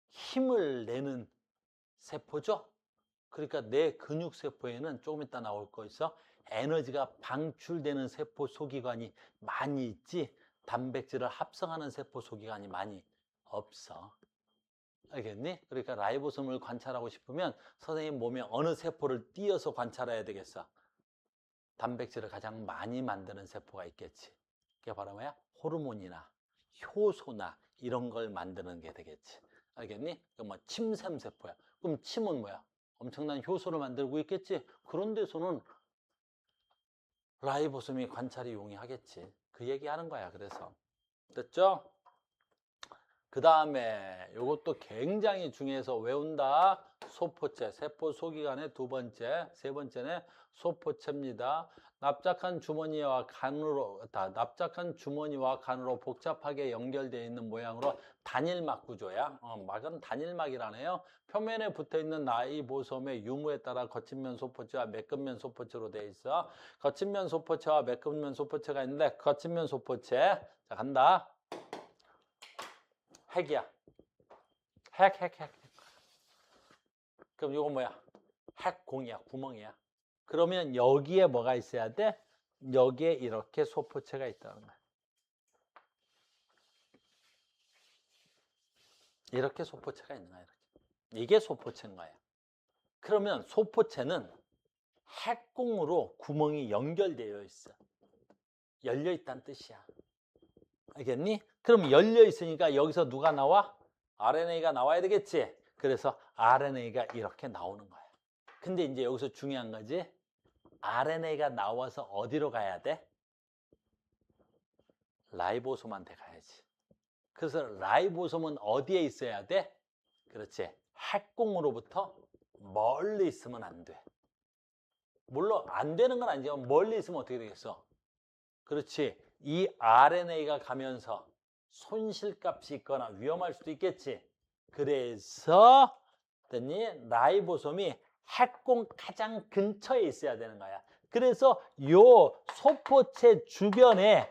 힘을 내는 세포죠. 그러니까 내 근육세포에는 조금 이따 나올 거 있어. 에너지가 방출되는 세포 소기관이 많이 있지 단백질을 합성하는 세포 소기관이 많이 없어. 알겠니? 그러니까 라이보솜을 관찰하고 싶으면 선생님 몸에 어느 세포를 띄어서 관찰해야 되겠어? 단백질을 가장 많이 만드는 세포가 있겠지. 그게 바로 뭐야? 호르몬이나 효소나 이런 걸 만드는 게 되겠지. 알겠니? 뭐 침샘세포야. 그럼 침은 뭐야? 엄청난 효소를 만들고 있겠지. 그런 데서는 라이보솜이 관찰이 용이하겠지. 그 얘기하는 거야. 그래서 됐죠? 그 다음에 이것도 굉장히 중요해서 외운다. 소포체, 세포 소기관의 두 번째, 세 번째는 소포체입니다. 납작한 주머니와 간으로 복잡하게 연결되어 있는 모양으로 단일막 구조야. 막은 단일막이라네요. 표면에 붙어 있는 라이보솜의 유무에 따라 거친면 소포체와 매끈면 소포체로 되어 있어. 거친면 소포체와 매끈면 소포체가 있는데 거친면 소포체. 자, 간다. 핵이야. 핵. 그럼 이거 뭐야? 핵공이야. 구멍이야. 그러면 여기에 뭐가 있어야 돼? 여기에 이렇게 소포체가 있다는 거야. 이렇게 소포체가 있는 거야. 이렇게. 이게 소포체인 거야. 그러면 소포체는 핵공으로 구멍이 연결되어 있어. 열려 있다는 뜻이야. 알겠니? 그럼 열려 있으니까 여기서 누가 나와? RNA가 나와야 되겠지? 그래서 RNA가 이렇게 나오는 거야. 근데 이제 여기서 중요한 거지. RNA가 나와서 어디로 가야 돼? 라이보솜한테 가야지. 그래서 라이보솜은 어디에 있어야 돼? 그렇지. 핵공으로부터 멀리 있으면 안 돼. 물론 안 되는 건 아니지만 멀리 있으면 어떻게 되겠어? 그렇지. 이 RNA가 가면서 손실값이 있거나 위험할 수도 있겠지. 그래서 라이보솜이 핵공 가장 근처에 있어야 되는 거야. 그래서 요 소포체 주변에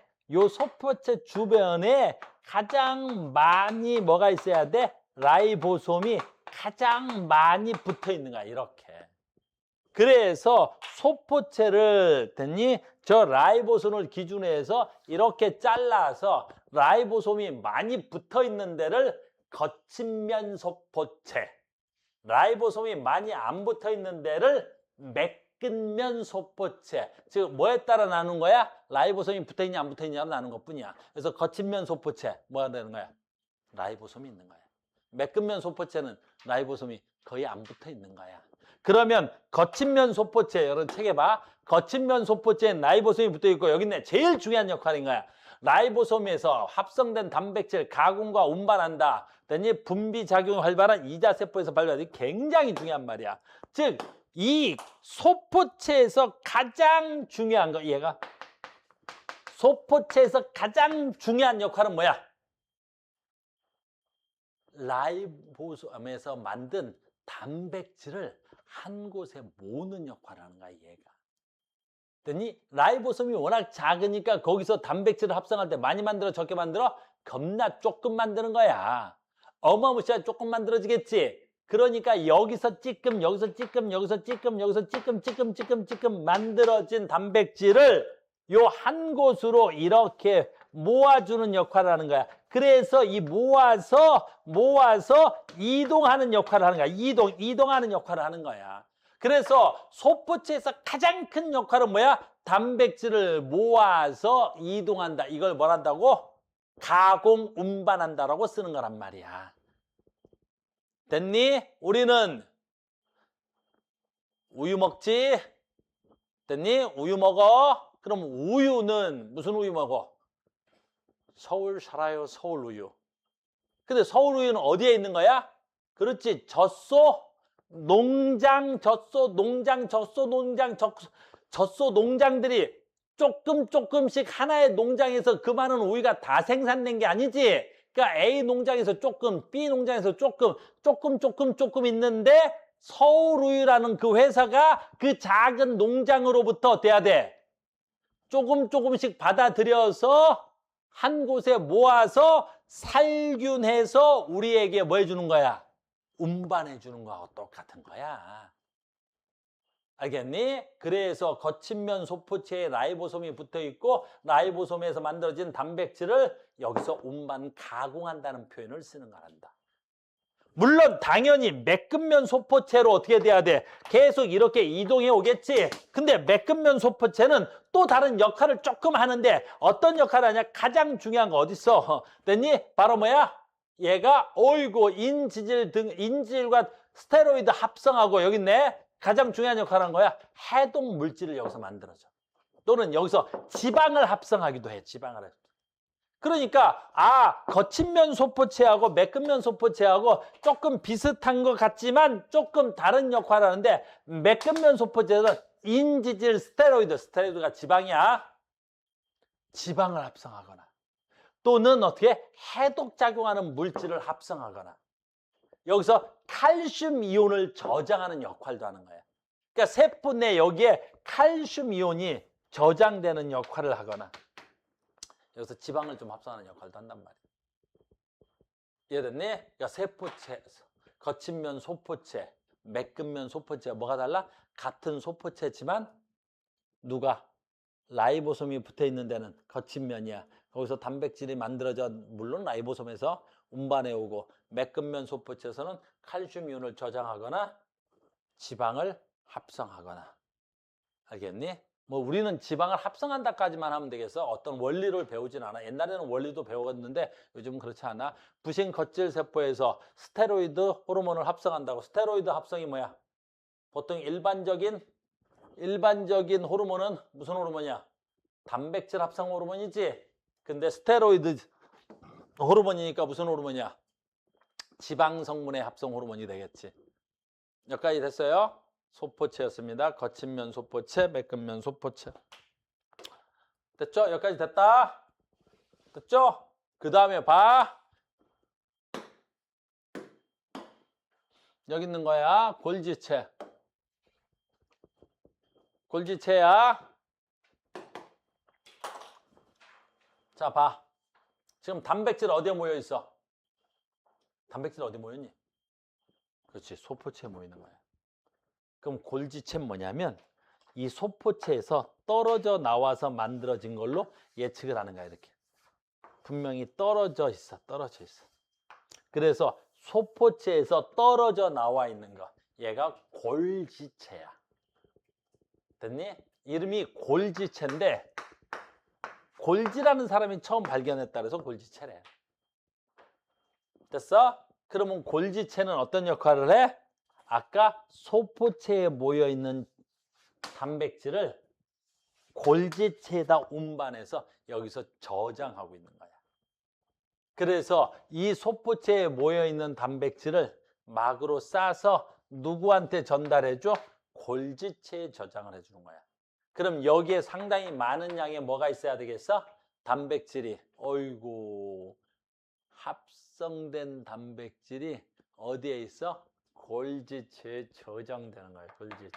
가장 많이 뭐가 있어야 돼? 라이보솜이 가장 많이 붙어 있는 거야. 이렇게. 그래서 소포체를 저 라이보솜을 기준으로 해서 이렇게 잘라서 라이보솜이 많이 붙어 있는 데를 거친면 소포체, 라이보솜이 많이 안 붙어 있는 데를 매끈면 소포체. 즉 뭐에 따라 나눈 거야? 라이보솜이 붙어 있냐 안 붙어 있냐로 나눈 것뿐이야. 그래서 거친면 소포체 뭐가 되는 거야? 라이보솜이 있는 거야. 매끈면 소포체는 라이보솜이 거의 안 붙어 있는 거야. 그러면 거친면 소포체, 여러분 책에 봐. 거친면 소포체엔 라이보솜이 붙어 있고 여기 있네. 제일 중요한 역할인 거야. 라이보솜에서 합성된 단백질 가공과 운반한다. 그랬더니 분비작용이 활발한 이자세포에서 발견이 굉장히 중요한 말이야. 즉, 이 소포체에서 가장 중요한 거, 얘가 소포체에서 가장 중요한 역할은 뭐야? 라이보솜에서 만든 단백질을 한 곳에 모으는 역할을 하는 거야, 얘가. 그랬더니 라이보솜이 워낙 작으니까 거기서 단백질을 합성할 때 많이 만들어, 적게 만들어? 겁나 조금 만드는 거야. 어마무시하게 조금 만들어지겠지. 그러니까 여기서 찌끔, 여기서 찌끔, 여기서 찌끔, 여기서 찌끔 만들어진 단백질을 요 한 곳으로 이렇게 모아주는 역할을 하는 거야. 그래서 이 모아서 이동하는 역할을 하는 거야. 이동하는 역할을 하는 거야. 그래서 소포체에서 가장 큰 역할은 뭐야? 단백질을 모아서 이동한다. 이걸 뭘 한다고? 가공, 운반한다라고 쓰는 거란 말이야. 됐니? 우리는 우유 먹지? 됐니? 우유 먹어? 그럼 우유는 무슨 우유 먹어? 서울 살아요, 서울 우유. 근데 서울우유는 어디에 있는 거야? 그렇지. 젖소 농장, 젖소 농장, 젖소 농장, 젖소 농장들이 조금씩 하나의 농장에서 그 많은 우유가 다 생산된 게 아니지. 그러니까 A 농장에서 조금, B 농장에서 조금 있는데 서울우유라는 그 회사가 그 작은 농장으로부터 돼야 돼. 조금씩 받아들여서 한 곳에 모아서 살균해서 우리에게 뭐 해주는 거야? 운반해 주는 거하고 똑같은 거야. 알겠니? 그래서 거친 면 소포체에 라이보솜이 붙어 있고 라이보솜에서 만들어진 단백질을 여기서 운반 가공한다는 표현을 쓰는 거란다. 물론 당연히 매끈면 소포체로 어떻게 돼야 돼? 계속 이렇게 이동해 오겠지. 근데 매끈면 소포체는 또 다른 역할을 조금 하는데 어떤 역할을 하냐? 가장 중요한 거 어디 있어? 됐니? 바로 뭐야? 얘가 인지질과 스테로이드 합성하고 여기 있네. 가장 중요한 역할을 한 거야. 해독 물질을 여기서 만들어줘. 또는 여기서 지방을 합성하기도 해. 지방을 해. 그러니까 거친 면 소포체하고 매끈 면 소포체하고 조금 비슷한 것 같지만 조금 다른 역할을 하는데 매끈 면 소포체는 인지질 스테로이드가 지방이야. 지방을 합성하거나 또는 어떻게 해독작용하는 물질을 합성하거나 여기서 칼슘 이온을 저장하는 역할도 하는 거야. 그러니까 세포 내 여기에 칼슘 이온이 저장되는 역할을 하거나 여기서 지방을 좀 합성하는 역할도 한단 말이야. 이해됐니? 그러니까 세포체, 거친 면 소포체, 매끈 면 소포체가 뭐가 달라? 같은 소포체지만 누가? 라이보솜이 붙어 있는 데는 거친 면이야. 거기서 단백질이 만들어져 물론 라이보솜에서 운반해 오고 매끈 면 소포체에서는 칼슘 이온을 저장하거나 지방을 합성하거나. 알겠니? 뭐 우리는 지방을 합성한다까지만 하면 되겠어. 어떤 원리를 배우진 않아. 옛날에는 원리도 배웠는데 요즘은 그렇지 않아. 부신 겉질 세포에서 스테로이드 호르몬을 합성한다고. 스테로이드 합성이 뭐야? 보통 일반적인 호르몬은 무슨 호르몬이야? 단백질 합성 호르몬이지. 근데 스테로이드 호르몬이니까 무슨 호르몬이야? 지방 성분의 합성 호르몬이 되겠지. 여기까지 됐어요? 소포체였습니다. 거친 면 소포체, 매끈 면 소포체. 됐죠? 여기까지 됐다. 됐죠? 그 다음에 봐. 여기 있는 거야. 골지체. 골지체야. 자, 봐. 지금 단백질 어디에 모여 있어? 단백질 어디 모였니? 그렇지. 소포체에 모이는 거야. 그럼 골지체는 뭐냐면 이 소포체에서 떨어져 나와서 만들어진 걸로 예측을 하는 거야. 이렇게. 분명히 떨어져 있어. 그래서 소포체에서 떨어져 나와 있는 거. 얘가 골지체야. 됐니? 이름이 골지체인데 골지라는 사람이 처음 발견했다 그래서 골지체래. 됐어? 그러면 골지체는 어떤 역할을 해? 아까 소포체에 모여있는 단백질을 골지체에다 운반해서 여기서 저장하고 있는 거야. 그래서 이 소포체에 모여있는 단백질을 막으로 싸서 누구한테 전달해줘? 골지체에 저장을 해주는 거야. 그럼 여기에 상당히 많은 양의 뭐가 있어야 되겠어? 단백질이. 어이구, 합성된 단백질이 어디에 있어? 골지체에 저장되는 거야. 골지체.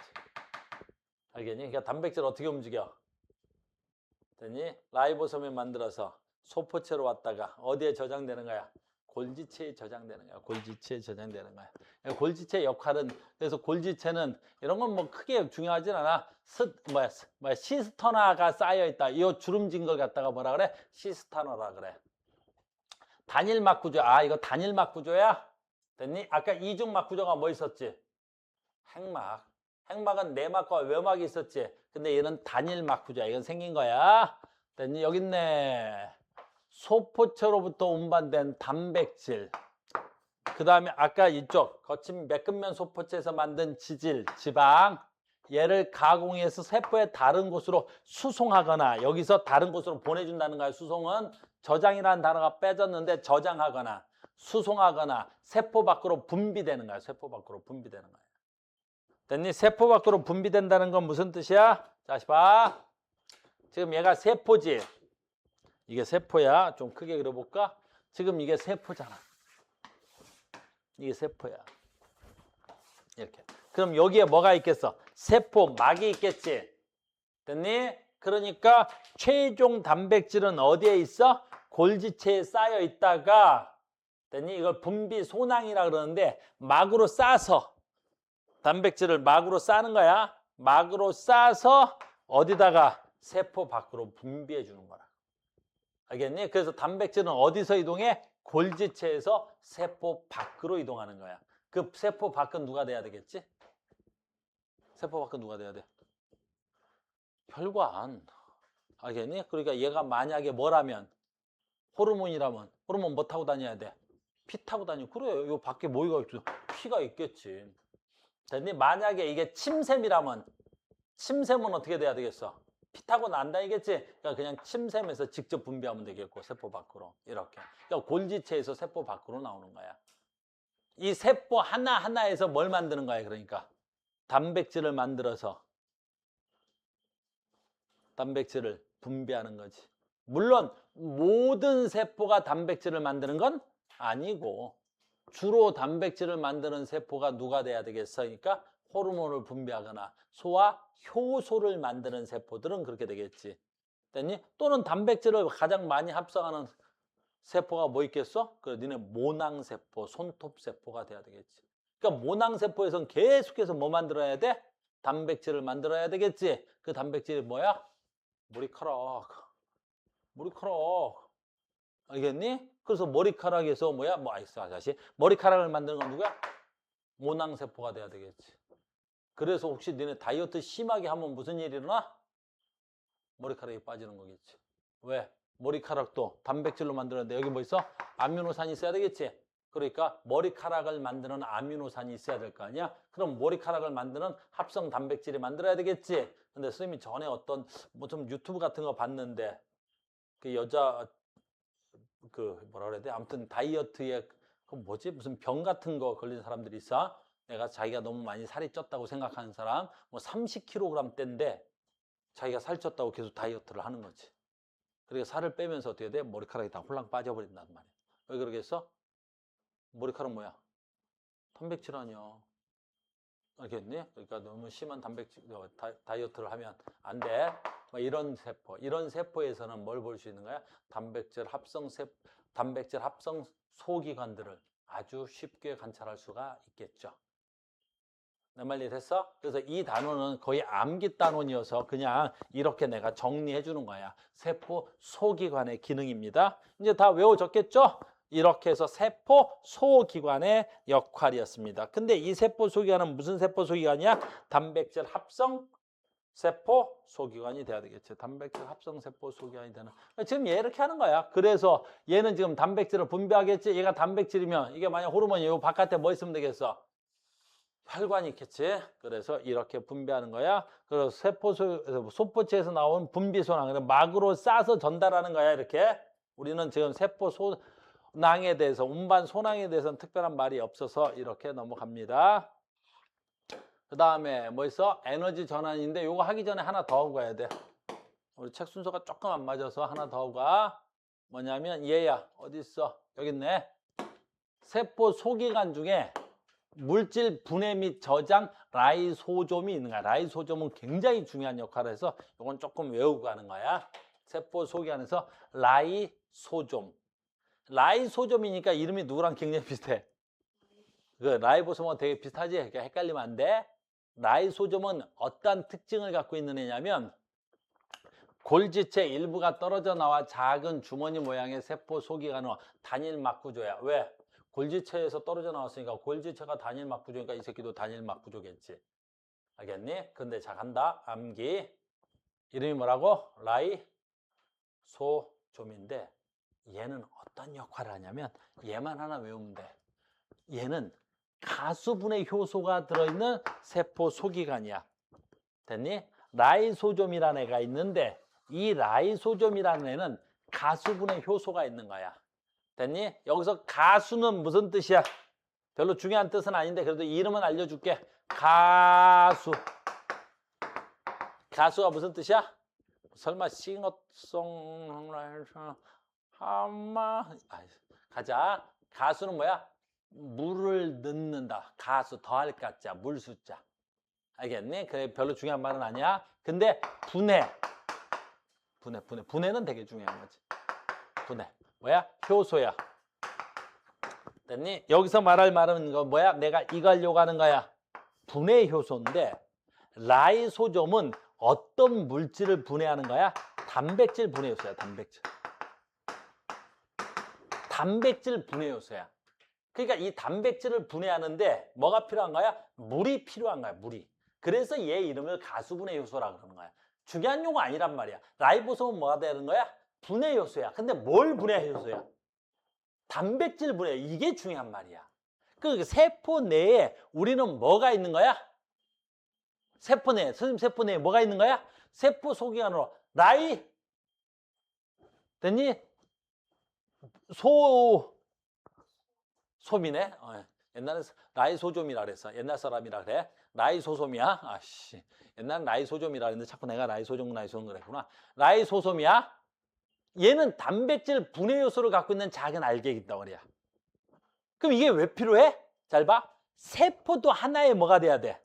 알겠니? 그러니까 단백질 어떻게 움직여? 됐니? 라이보솜에 만들어서 소포체로 왔다가 어디에 저장되는 거야? 골지체에 저장되는 거야. 골지체에 저장되는 거야. 골지체 역할은 그래서 골지체는 이런 건 뭐 크게 중요하진 않아. 시스터나가 쌓여 있다. 이 주름진 걸 갖다가 뭐라 그래? 시스타너라 그래. 단일막 구조. 이거 단일막 구조야? 됐니? 아까 이중막 구조가 뭐 있었지? 핵막. 핵막은 내막과 외막이 있었지. 근데 얘는 단일막 구조야. 이건 생긴 거야. 됐니? 여기 있네. 소포체로부터 운반된 단백질. 그 다음에 아까 이쪽 거친 매끈면 소포체에서 만든 지방. 얘를 가공해서 세포의 다른 곳으로 수송하거나 여기서 다른 곳으로 보내준다는 거야. 수송은 저장이라는 단어가 빼졌는데 저장하거나 수송하거나 세포 밖으로 분비되는 거야. 세포 밖으로 분비되는 거야. 됐니? 세포 밖으로 분비된다는 건 무슨 뜻이야? 자, 봐. 지금 얘가 세포지. 이게 세포야. 좀 크게 그려볼까? 지금 이게 세포잖아. 이게 세포야. 이렇게. 그럼 여기에 뭐가 있겠어? 세포막이 있겠지. 됐니? 그러니까 최종 단백질은 어디에 있어? 골지체에 쌓여 있다가, 됐니? 이걸 분비 소낭이라 그러는데 막으로 싸서 단백질을 막으로 싸는 거야. 막으로 싸서 어디다가 세포 밖으로 분비해 주는 거라. 알겠니? 그래서 단백질은 어디서 이동해? 골지체에서 세포 밖으로 이동하는 거야. 그 세포 밖은 누가 돼야 되겠지? 세포 밖은 누가 돼야 돼? 혈관. 알겠니? 그러니까 얘가 만약에 뭐라면 호르몬이라면 호르몬 뭐 타고 다녀야 돼? 피 타고 다니고. 그래, 요 밖에 뭐가 있어? 피가 있겠지. 됐니? 만약에 이게 침샘이라면 침샘은 어떻게 돼야 되겠어? 피 타고 난다이겠지? 그러니까 그냥 침샘에서 직접 분비하면 되겠고 세포 밖으로 이렇게. 그러니까 골지체에서 세포 밖으로 나오는 거야. 이 세포 하나하나에서 뭘 만드는 거야? 그러니까 단백질을 만들어서 단백질을 분비하는 거지. 물론 모든 세포가 단백질을 만드는 건 아니고 주로 단백질을 만드는 세포가 누가 돼야 되겠어? 그러니까 호르몬을 분비하거나 소화 효소를 만드는 세포들은 그렇게 되겠지. 됐니? 또는 단백질을 가장 많이 합성하는 세포가 뭐 있겠어? 그래, 니네 모낭세포, 손톱세포가 돼야 되겠지. 그러니까 모낭세포에서는 계속해서 뭐 만들어야 돼? 단백질을 만들어야 되겠지. 그 단백질이 뭐야? 머리카락. 머리카락. 알겠니? 그래서 머리카락에서 뭐야? 뭐 있어, 다시. 머리카락을 만드는 건 누구야? 모낭세포가 돼야 되겠지. 그래서 혹시 너네 다이어트 심하게 하면 무슨 일이 일어나? 머리카락이 빠지는 거겠지. 왜? 머리카락도 단백질로 만들었는데 여기 뭐 있어? 아미노산이 있어야 되겠지. 그러니까 머리카락을 만드는 아미노산이 있어야 될 거 아니야? 그럼 머리카락을 만드는 합성 단백질이 만들어야 되겠지. 근데 선생님이 전에 어떤 뭐 좀 유튜브 같은 거 봤는데 그 여자 그 뭐라 그래야 돼? 아무튼 다이어트에 그 뭐지? 무슨 병 같은 거 걸린 사람들이 있어. 내가 자기가 너무 많이 살이 쪘다고 생각하는 사람 뭐 30kg대인데 자기가 살쪘다고 계속 다이어트를 하는 거지. 그러니까 살을 빼면서 어떻게 돼? 머리카락이 다 홀랑 빠져버린단 말이야. 왜 그러겠어? 머리카락 뭐야? 단백질 아니야. 알겠니? 그러니까 너무 심한 단백질 다이어트를 하면 안 돼. 이런 세포에서는 뭘 볼 수 있는 거야? 단백질 합성 소기관들을 아주 쉽게 관찰할 수가 있겠죠. 내 말 이해됐어? 그래서 이 단원은 거의 암기 단원이어서 그냥 이렇게 내가 정리해 주는 거야. 세포 소기관의 기능입니다. 이제 다 외워졌겠죠? 이렇게 해서 세포 소기관의 역할이었습니다. 근데 이 세포 소기관은 무슨 세포 소기관이야? 단백질 합성 세포 소기관이 돼야 되겠지. 단백질 합성 세포 소기관이 되는. 지금 얘 이렇게 하는 거야. 그래서 얘는 지금 단백질을 분비하겠지. 얘가 단백질이면 이게 만약 호르몬이에요. 바깥에 뭐 있으면 되겠어? 혈관이 있겠지. 그래서 이렇게 분비하는 거야. 그래서 소포체에서 나온 분비소낭, 막으로 싸서 전달하는 거야. 이렇게. 우리는 지금 세포 소낭에 대해서, 운반 소낭에 대해서는 특별한 말이 없어서 이렇게 넘어갑니다. 그 다음에 뭐 있어? 에너지 전환인데 요거 하기 전에 하나 더 하고 가야 돼. 우리 책 순서가 조금 안 맞아서 하나 더 하고 가. 뭐냐면 얘야. 어디 있어? 여기 있네. 세포 소기관 중에 물질 분해 및 저장 라이소좀이 있는 거야. 라이소좀은 굉장히 중요한 역할을 해서 이건 조금 외우고 가는 거야. 세포 소기관에서 라이소좀. 라이소좀이니까 이름이 누구랑 굉장히 비슷해? 그 라이보솜하고 되게 비슷하지? 그러니까 헷갈리면 안 돼. 라이소좀은 어떤 특징을 갖고 있는 애냐면 골지체 일부가 떨어져 나와 작은 주머니 모양의 세포 소기관으로 단일막 구조야. 왜? 골지체에서 떨어져 나왔으니까 골지체가 단일막 구조니까 이 새끼도 단일막 구조겠지. 알겠니? 근데 자 간다. 암기. 이름이 뭐라고? 라이소좀인데 얘는 어떤 역할을 하냐면 얘만 하나 외우면 돼. 얘는 가수분해 효소가 들어있는 세포 소기관이야. 됐니? 라이소좀이라는 애가 있는데 이 라이소좀이라는 애는 가수분해 효소가 있는 거야. 됐니? 여기서 가수는 무슨 뜻이야? 별로 중요한 뜻은 아닌데 그래도 이름은 알려줄게. 가수. 가수가 무슨 뜻이야? 설마 싱어송라이터 하마 가자. 가수는 뭐야? 물을 넣는다. 가수 더할 가자 물 숫자. 알겠니? 그래 별로 중요한 말은 아니야. 근데 분해는 되게 중요한 거지. 분해 뭐야? 효소야. 됐니? 여기서 말할 말은 거 뭐야? 내가 이거 하려고 하는 거야. 분해 효소인데 라이소좀은 어떤 물질을 분해하는 거야? 단백질 분해 효소야. 단백질 분해 요소야. 그러니까 이 단백질을 분해하는데 뭐가 필요한 거야? 물이 필요한 거야. 물이. 그래서 얘 이름을 가수분해 효소라고 그러는 거야. 중요한 용어 아니란 말이야. 라이보솜은 뭐가 되는 거야? 분해 요소야. 근데 뭘 분해 요소야? 단백질 분해. 이게 중요한 말이야. 그 세포 내에 우리는 뭐가 있는 거야? 세포 내에, 선생님 세포 내에 뭐가 있는 거야? 세포 소기관으로 됐니? 솜이네. 옛날에 라이소좀이라 그랬어. 옛날 사람이라 그래. 라이소솜이야. 아씨. 옛날엔 라이소좀이라 그랬는데 자꾸 내가 라이소좀 그랬구나. 라이소솜이야. 얘는 단백질 분해 요소를 갖고 있는 작은 알갱이 덩어리야. 그럼 이게 왜 필요해? 잘 봐. 세포도 하나의 뭐가 돼야 돼?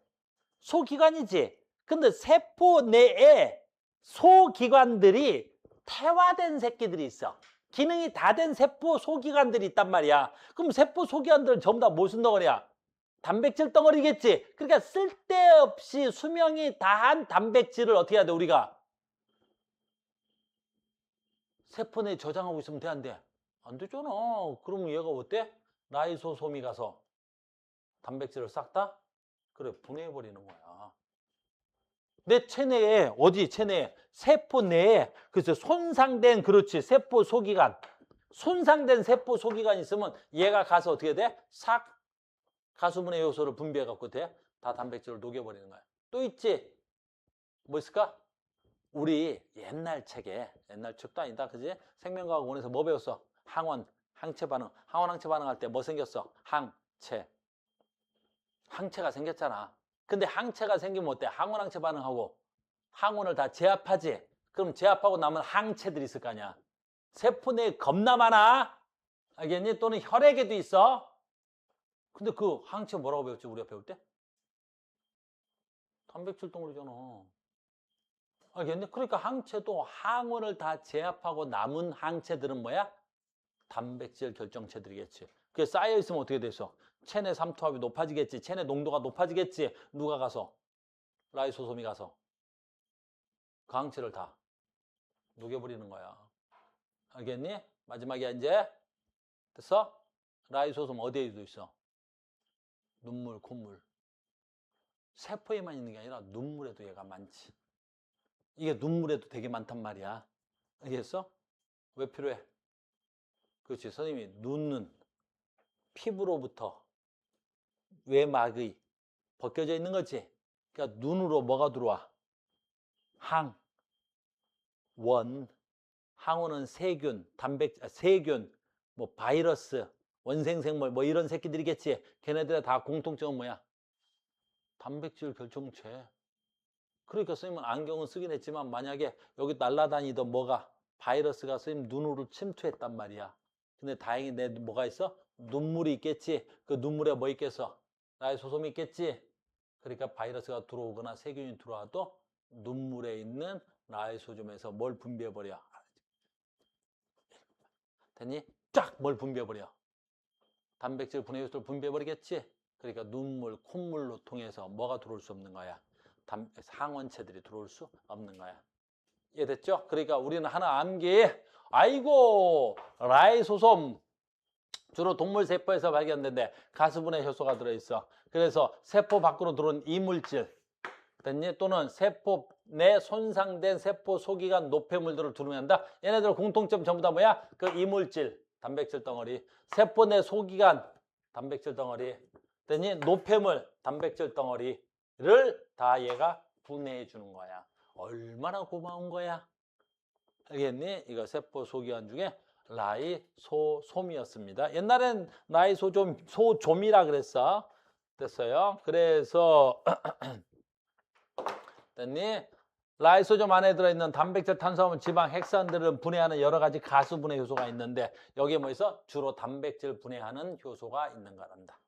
소기관이지. 근데 세포 내에 소기관들이 태화된 새끼들이 있어. 기능이 다 된 세포 소기관들이 있단 말이야. 그럼 세포 소기관들은 전부 다 무슨 덩어리야? 단백질 덩어리겠지. 그러니까 쓸데없이 수명이 다한 단백질을 어떻게 해야 돼 우리가? 세포 내에 저장하고 있으면 돼 안 돼? 안 되잖아. 그러면 얘가 어때? 라이소솜이 가서 단백질을 싹 다? 그래 분해해버리는 거야. 내 체내에 어디 체내에 세포 내에 그래서 손상된 그렇지 세포 소기관 손상된 세포 소기관이 있으면 얘가 가서 어떻게 돼? 싹 가수분해 요소를 분비해 갖고 돼? 다 단백질을 녹여버리는 거야. 또 있지? 뭐 있을까? 우리 옛날 책에 옛날 책도 아니다 그지? 생명과학원에서 뭐 배웠어? 항체 반응 할 때 뭐 생겼어? 항체가 생겼잖아. 근데 항체가 생기면 어때? 항원항체 반응하고 항원을 다 제압하지. 그럼 제압하고 남은 항체들이 있을 거 아니야. 세포 내에 겁나 많아. 알겠니? 또는 혈액에도 있어. 근데 그 항체 뭐라고 배웠지? 우리가 배울 때? 단백질 덩어리잖아. 알겠니? 그러니까 항체도 항원을 다 제압하고 남은 항체들은 뭐야? 단백질 결정체들이겠지. 그게 쌓여 있으면 어떻게 돼서? 체내 삼투압이 높아지겠지. 체내 농도가 높아지겠지. 누가 가서? 라이소솜이 가서 그 항체를 다 녹여버리는 거야. 알겠니? 마지막이야 이제. 됐어? 라이소솜 어디에도 있어? 눈물, 콧물. 세포에만 있는 게 아니라 눈물에도 얘가 많지. 이게 눈물에도 되게 많단 말이야. 알겠어? 왜 필요해? 그렇지. 선생님이 눈은 피부로부터 외막의 벗겨져 있는 거지. 그러니까 눈으로 뭐가 들어와? 항원은 세균, 세균, 뭐 바이러스, 원생생물 뭐 이런 새끼들이겠지. 걔네들의 다 공통점은 뭐야? 단백질 결정체. 그러니까 선생님은 안경은 쓰긴 했지만 만약에 여기 날아다니던 뭐가 바이러스가 선생님 눈으로 침투했단 말이야. 근데 다행히 내 뭐가 있어? 눈물이 있겠지. 그 눈물에 뭐 있겠어? 라이소솜이 있겠지. 그러니까 바이러스가 들어오거나 세균이 들어와도 눈물에 있는 라이소솜에서 뭘 분비해버려? 됐니? 쫙 뭘 분비해버려? 단백질 분해 요소를 분비해버리겠지. 그러니까 눈물, 콧물로 통해서 뭐가 들어올 수 없는 거야? 항원체들이 들어올 수 없는 거야. 이해됐죠? 그러니까 우리는 하나 암기. 아이고 라이소솜 주로 동물 세포에서 발견되는데 가수분해 효소가 들어있어. 그래서 세포 밖으로 들어온 이물질 됐니? 또는 세포 내 손상된 세포 소기관 노폐물들을 두루한다. 얘네들 공통점 전부 다 뭐야? 그 이물질 단백질 덩어리, 세포 내 소기관 단백질 덩어리 됐니? 노폐물 단백질 덩어리를 다 얘가 분해해 주는 거야. 얼마나 고마운 거야. 알겠니? 이거 세포 소기관 중에 라이소솜이었습니다. 옛날엔 소좀이라 그랬어. 됐어요. 그래서 됐니? 라이소좀 안에 들어있는 단백질, 탄수화물, 지방, 핵산들을 분해하는 여러 가지 가수 분해 효소가 있는데 여기에 뭐 있어? 주로 단백질 분해하는 효소가 있는 거란다.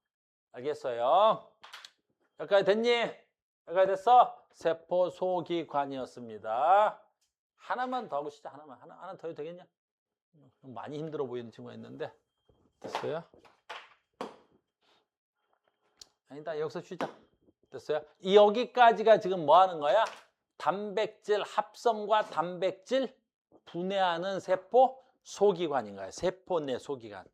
알겠어요? 여기까지 됐니? 여기까지 됐어? 세포 소기관이었습니다. 하나만 더 하고 싶자. 하나 더 해도 되겠냐? 많이 힘들어 보이는 친구가 있는데. 됐어요? 아니다, 여기서 쉬자. 됐어요? 여기까지가 지금 뭐 하는 거야? 단백질 합성과 단백질 분해하는 세포 소기관인 거야. 세포 내 소기관.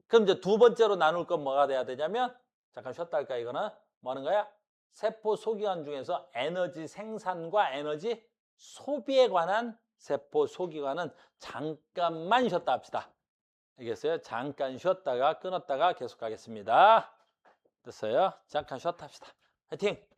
그럼 이제 두 번째로 나눌 건 뭐가 돼야 되냐면, 잠깐 쉬었다 할까, 이거는? 뭐 하는 거야? 세포 소기관 중에서 에너지 생산과 에너지 소비에 관한 세포 소기관은 잠깐만 쉬었다 합시다. 알겠어요? 잠깐 쉬었다가 끊었다가 계속 가겠습니다. 됐어요? 잠깐 쉬었다 합시다. 화이팅!